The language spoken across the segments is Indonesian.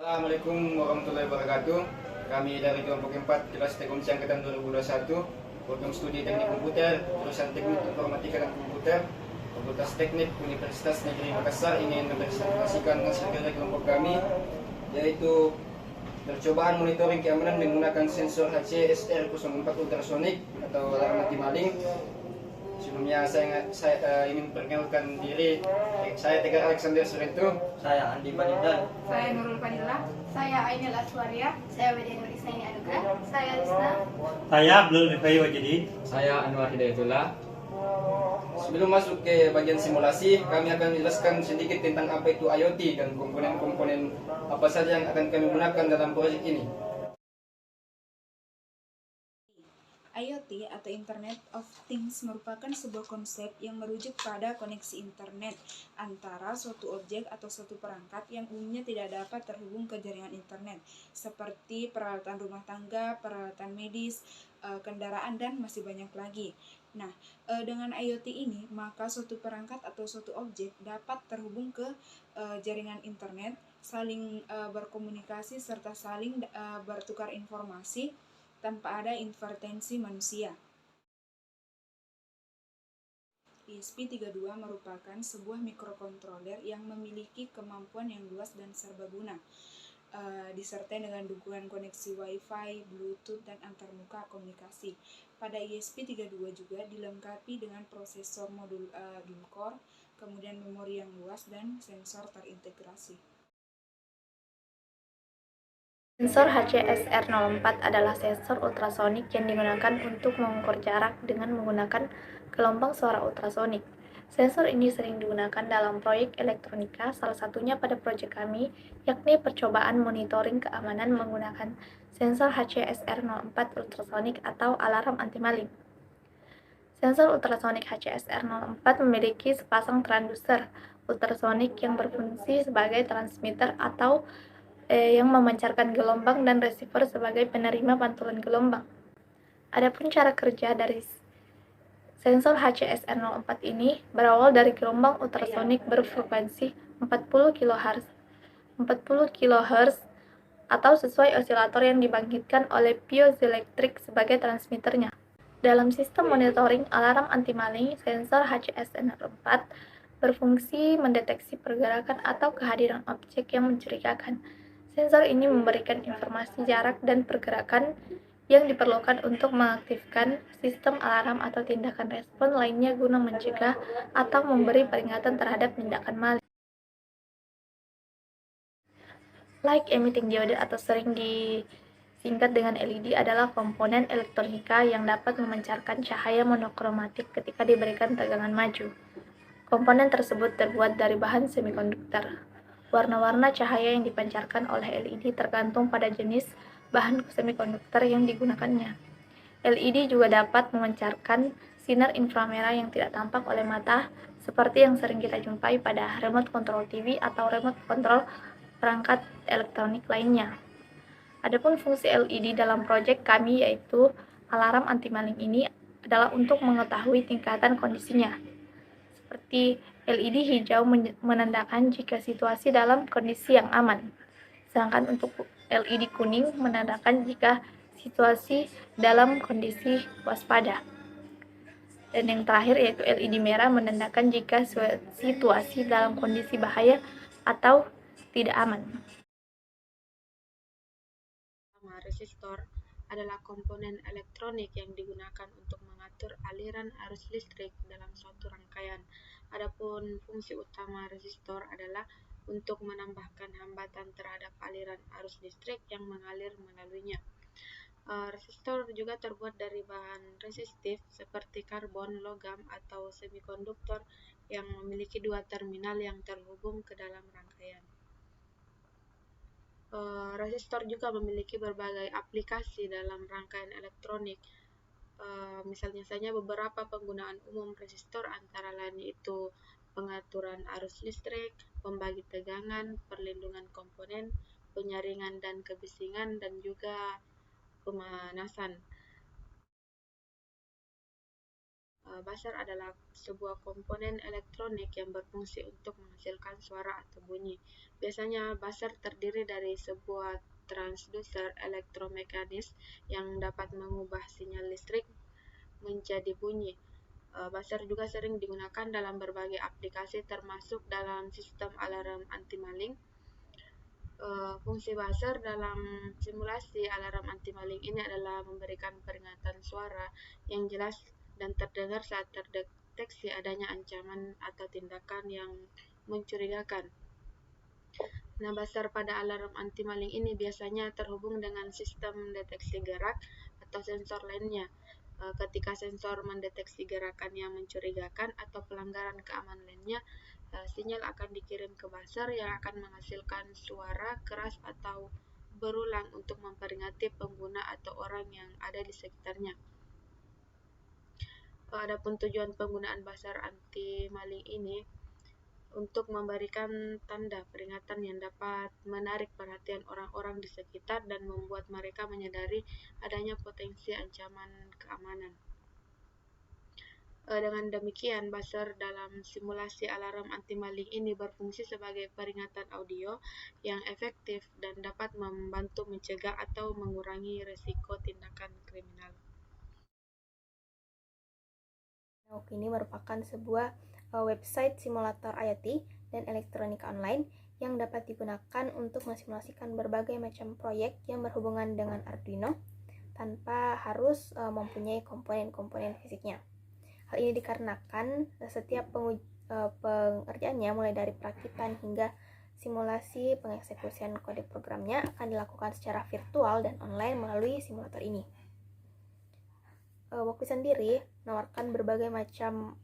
Assalamualaikum warahmatullahi wabarakatuh. Kami dari kelompok 4 kelas Teknik Angkatan 2021, program studi Teknik Komputer, jurusan Teknik Informatika dan Komputer, Fakultas Teknik Universitas Negeri Makassar ingin mempresentasikan hasil kerja kelompok kami, yaitu percobaan monitoring keamanan menggunakan sensor HCSR04 ultrasonic atau alarm anti maling. Sebelumnya saya ingin perkenalkan diri. Saya Tegar Alexander Surento. Saya Andi Panindal. Saya Nurul Panila. Saya Ainul Aswaria. Saya Widya Nurisaini Anugrah. Saya Lisna. Saya Abdul Rifai Wajidi. Saya Anwar Hidayatullah. Sebelum masuk ke bagian simulasi, kami akan menjelaskan sedikit tentang apa itu IoT dan komponen-komponen apa saja yang akan kami gunakan dalam proyek ini. IoT atau Internet of Things merupakan sebuah konsep yang merujuk pada koneksi internet antara suatu objek atau suatu perangkat yang umumnya tidak dapat terhubung ke jaringan internet, seperti peralatan rumah tangga, peralatan medis, kendaraan, dan masih banyak lagi. Nah, dengan IoT ini, maka suatu perangkat atau suatu objek dapat terhubung ke jaringan internet, saling berkomunikasi, serta saling bertukar informasi tanpa ada intervensi manusia. ESP32 merupakan sebuah mikrokontroler yang memiliki kemampuan yang luas dan serbaguna, disertai dengan dukungan koneksi Wi-Fi, Bluetooth, dan antarmuka komunikasi. Pada ESP32 juga dilengkapi dengan prosesor modul dual-core, kemudian memori yang luas, dan sensor terintegrasi. Sensor HCSR04 adalah sensor ultrasonik yang digunakan untuk mengukur jarak dengan menggunakan gelombang suara ultrasonik. Sensor ini sering digunakan dalam proyek elektronika, salah satunya pada proyek kami, yakni percobaan monitoring keamanan menggunakan sensor HCSR04 ultrasonik atau alarm anti maling. Sensor ultrasonik HCSR04 memiliki sepasang transducer ultrasonik yang berfungsi sebagai transmitter atau yang memancarkan gelombang dan receiver sebagai penerima pantulan gelombang. Adapun cara kerja dari sensor HCSR04 ini berawal dari gelombang ultrasonik berfrekuensi 40 kHz. 40 kHz atau sesuai osilator yang dibangkitkan oleh piezoelektrik sebagai transmitternya. Dalam sistem monitoring alarm anti maling, sensor HCSR04 berfungsi mendeteksi pergerakan atau kehadiran objek yang mencurigakan. Sensor ini memberikan informasi jarak dan pergerakan yang diperlukan untuk mengaktifkan sistem alarm atau tindakan respon lainnya guna mencegah atau memberi peringatan terhadap tindakan maling. Light emitting diode atau sering disingkat dengan LED adalah komponen elektronika yang dapat memancarkan cahaya monokromatik ketika diberikan tegangan maju. Komponen tersebut terbuat dari bahan semikonduktor. Warna-warna cahaya yang dipancarkan oleh LED tergantung pada jenis bahan semikonduktor yang digunakannya. LED juga dapat memancarkan sinar inframerah yang tidak tampak oleh mata, seperti yang sering kita jumpai pada remote control TV atau remote control perangkat elektronik lainnya. Adapun fungsi LED dalam proyek kami yaitu alarm anti maling ini adalah untuk mengetahui tingkatan kondisinya. Seperti LED hijau menandakan jika situasi dalam kondisi yang aman, sedangkan untuk LED kuning menandakan jika situasi dalam kondisi waspada. Dan yang terakhir yaitu LED merah menandakan jika situasi dalam kondisi bahaya atau tidak aman. Resistor adalah komponen elektronik yang digunakan untuk mengatur aliran arus listrik dalam suatu rangkaian. Adapun fungsi utama resistor adalah untuk menambahkan hambatan terhadap aliran arus listrik yang mengalir melaluinya. Resistor juga terbuat dari bahan resistif seperti karbon, logam, atau semikonduktor yang memiliki dua terminal yang terhubung ke dalam rangkaian. Resistor juga memiliki berbagai aplikasi dalam rangkaian elektronik. Misalnya saja beberapa penggunaan umum resistor antara lain yaitu pengaturan arus listrik, pembagi tegangan, perlindungan komponen, penyaringan dan kebisingan, dan juga pemanasan. Buzzer adalah sebuah komponen elektronik yang berfungsi untuk menghasilkan suara atau bunyi. Biasanya buzzer terdiri dari sebuah transducer elektromekanis yang dapat mengubah sinyal listrik menjadi bunyi. Buzzer juga sering digunakan dalam berbagai aplikasi termasuk dalam sistem alarm anti-maling. Fungsi buzzer dalam simulasi alarm anti-maling ini adalah memberikan peringatan suara yang jelas dan terdengar saat terdeteksi adanya ancaman atau tindakan yang mencurigakan. Nah, buzzer pada alarm anti-maling ini biasanya terhubung dengan sistem deteksi gerak atau sensor lainnya. Ketika sensor mendeteksi gerakan yang mencurigakan atau pelanggaran keamanan lainnya, sinyal akan dikirim ke buzzer yang akan menghasilkan suara keras atau berulang untuk memperingati pengguna atau orang yang ada di sekitarnya. Adapun tujuan penggunaan buzzer anti-maling ini untuk memberikan tanda peringatan yang dapat menarik perhatian orang-orang di sekitar dan membuat mereka menyadari adanya potensi ancaman keamanan. Dengan demikian, buzzer dalam simulasi alarm anti-maling ini berfungsi sebagai peringatan audio yang efektif dan dapat membantu mencegah atau mengurangi risiko tindakan kriminal. Nauk ini merupakan sebuah website simulator IoT dan elektronika online yang dapat digunakan untuk mensimulasikan berbagai macam proyek yang berhubungan dengan Arduino tanpa harus mempunyai komponen-komponen fisiknya. Hal ini dikarenakan setiap pengerjaannya mulai dari perakitan hingga simulasi pengeksekusian kode programnya akan dilakukan secara virtual dan online melalui simulator ini. Wokwi sendiri menawarkan berbagai macam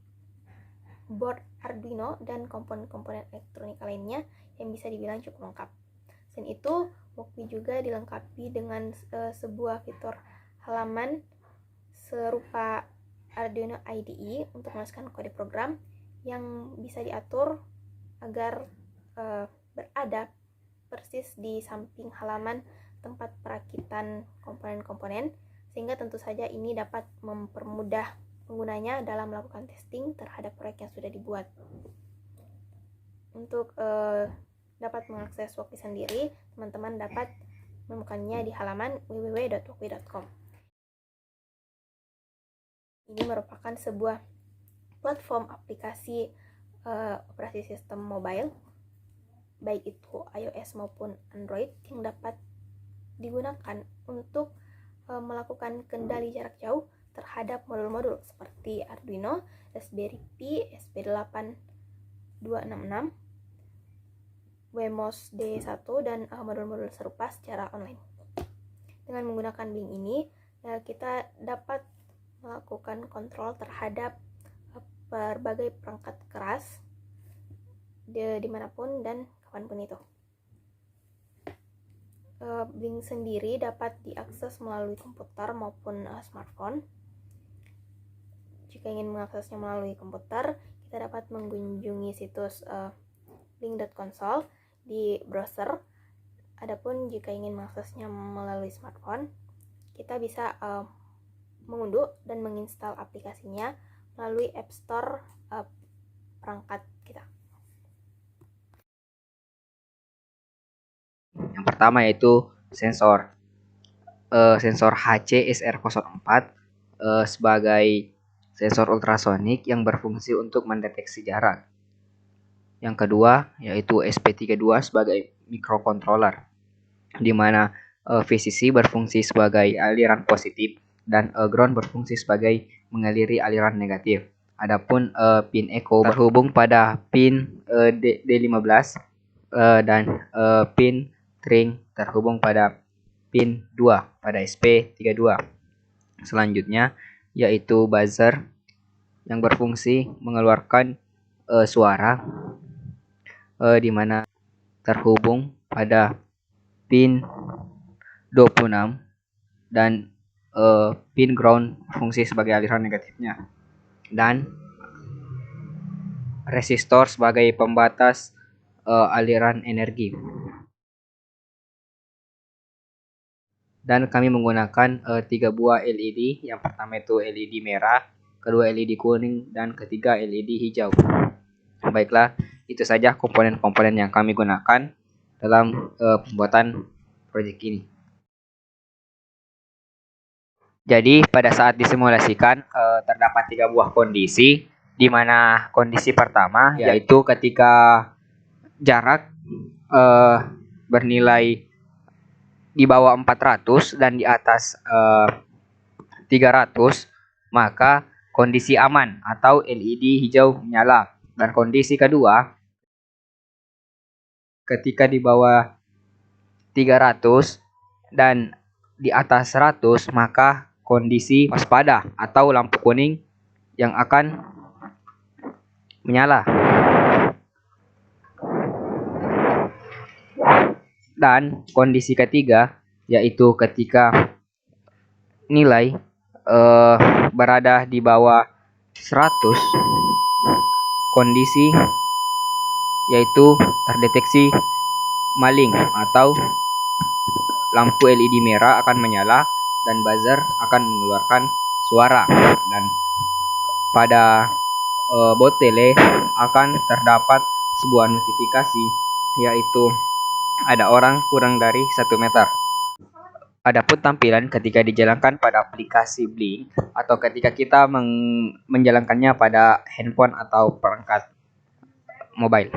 board Arduino dan komponen-komponen elektronika lainnya yang bisa dibilang cukup lengkap. Selain itu, Wokwi juga dilengkapi dengan sebuah fitur halaman serupa Arduino IDE untuk menuliskan kode program yang bisa diatur agar berada persis di samping halaman tempat perakitan komponen-komponen, sehingga tentu saja ini dapat mempermudah penggunanya dalam melakukan testing terhadap proyek yang sudah dibuat. Untuk dapat mengakses Wokwi sendiri, teman-teman dapat menemukannya di halaman www.wokwi.com. Ini merupakan sebuah platform aplikasi operasi sistem mobile, baik itu iOS maupun Android, yang dapat digunakan untuk melakukan kendali jarak jauh terhadap modul-modul seperti Arduino, Raspberry Pi, SP8266, Wemos D1, dan modul-modul serupa secara online. Dengan menggunakan link ini, kita dapat melakukan kontrol terhadap berbagai perangkat keras dimanapun dan kapanpun itu. Blink sendiri dapat diakses melalui komputer maupun smartphone. Jika ingin mengaksesnya melalui komputer, kita dapat mengunjungi situs blink.console di browser. Adapun jika ingin mengaksesnya melalui smartphone, kita bisa mengunduh dan menginstal aplikasinya melalui App Store perangkat kita. Yang pertama yaitu sensor. Sensor HCSR04 sebagai sensor ultrasonik yang berfungsi untuk mendeteksi jarak. Yang kedua yaitu SP32 sebagai microcontroller, di mana VCC berfungsi sebagai aliran positif dan ground berfungsi sebagai mengaliri aliran negatif. Adapun pin echo berhubung pada pin D15 dan pin string terhubung pada pin 2 pada SP32. Selanjutnya yaitu buzzer yang berfungsi mengeluarkan suara di mana terhubung pada pin 26 dan pin ground fungsi sebagai aliran negatifnya, dan resistor sebagai pembatas aliran energi. Dan kami menggunakan 3 buah LED. Yang pertama itu LED merah, kedua LED kuning, dan ketiga LED hijau. Baiklah, itu saja komponen-komponen yang kami gunakan dalam pembuatan proyek ini. Jadi pada saat disimulasikan terdapat 3 buah kondisi, di mana kondisi pertama yaitu ketika jarak bernilai di bawah 400 dan di atas 300, maka kondisi aman atau LED hijau menyala. Dan kondisi kedua, ketika di bawah 300 dan di atas 100, maka kondisi waspada atau lampu kuning yang akan menyala. Dan kondisi ketiga yaitu ketika nilai berada di bawah 100, kondisi yaitu terdeteksi maling atau lampu LED merah akan menyala dan buzzer akan mengeluarkan suara, dan pada bot tele akan terdapat sebuah notifikasi yaitu ada orang kurang dari 1 meter. Adapun tampilan ketika dijalankan pada aplikasi Blink atau ketika kita menjalankannya pada handphone atau perangkat mobile.